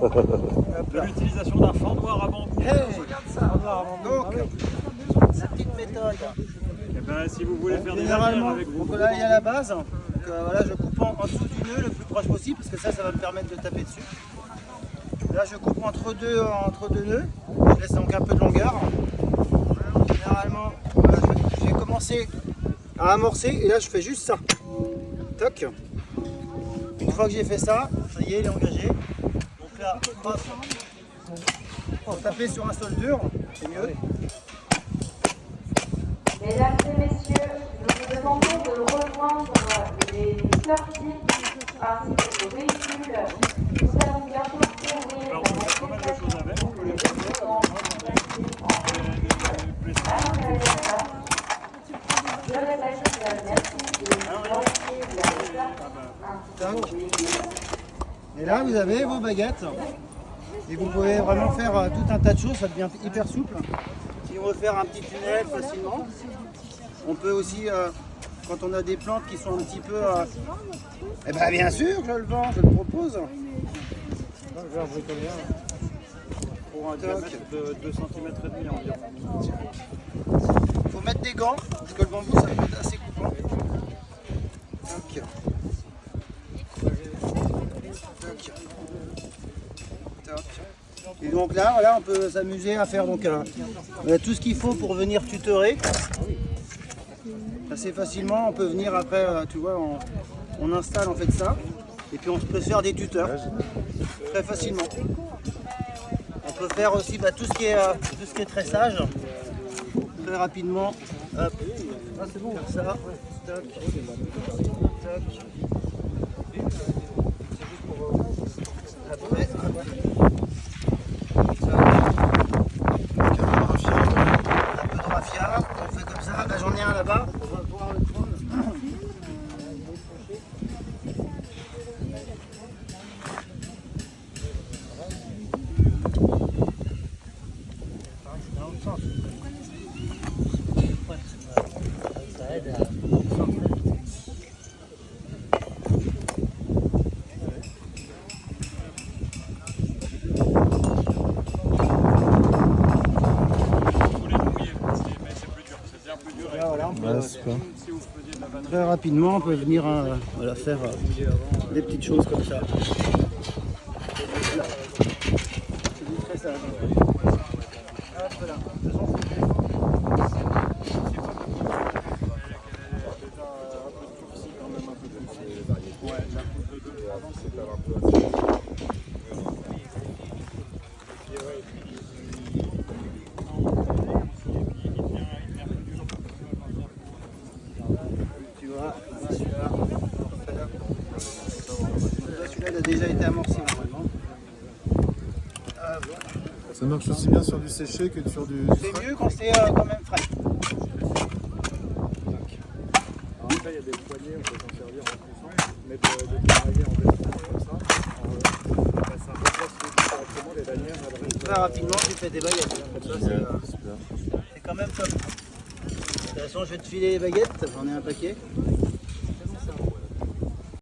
de l'utilisation d'un fendoir à bambou. Regarde ça. Donc, la petite méthode. Et ben, si vous voulez faire des Généralement, lanières avec vos donc là il y a la base. Donc, voilà, je coupe en dessous du nœud le plus proche possible parce que ça va me permettre de taper dessus. Là je coupe entre deux nœuds. Je laisse donc un peu de longueur. Généralement, voilà, je vais commencer à amorcer et là je fais juste ça. Toc. Une fois que j'ai fait ça, ça y est, il est engagé. Donc là, hop. Faut taper sur un sol dur, c'est mieux. Mesdames et messieurs, nous vous demandons de rejoindre les sorties ainsi que vos véhicules. Nous allons bientôt ouvrir Alors, on fait pas mal de choses avec. On peut les faire. Toc. Et là vous avez vos baguettes. Et vous pouvez vraiment faire tout un tas de choses, ça devient hyper souple. Si on veut faire un petit tunnel facilement, on peut aussi, quand on a des plantes qui sont un petit peu... Eh bien bien sûr, je le vends, je le propose. Pour un diamètre de 2,5 cm environ. Il faut mettre des gants, parce que le bambou ça peut être assez coupant. Toc. Toc. Toc. Et donc là, voilà, on peut s'amuser à faire donc, tout ce qu'il faut pour venir tutorer. Assez facilement, on peut venir après, tu vois, on installe en fait ça. Et puis on peut se faire des tuteurs très facilement. On peut faire aussi tout ce qui est tressage très rapidement. Hop. Ah, c'est bon. Faire ça. Toc. Toc. Après, un peu de raffia, on fait comme ça. Là j'en ai un là-bas, on va pouvoir le prendre. Dans l'autre sens. Ça aide à concentrer. Très rapidement, on peut venir voilà, faire des petites choses comme ça. C'est du tressage. Hop, voilà. Tu vois, celui-là, celui-là il a déjà été amorcé normalement. Ça marche aussi bien sur du séché que sur du... C'est mieux quand c'est quand même frais. Après, il y a des poignées, on peut s'en servir en poussant, mais de démarrer en descendant comme ça. Ça remplace directement les lanières. Très rapidement, tu fais des baguettes. Comme ça, c'est quand même top. De toute façon, je vais te filer les baguettes, j'en ai un paquet.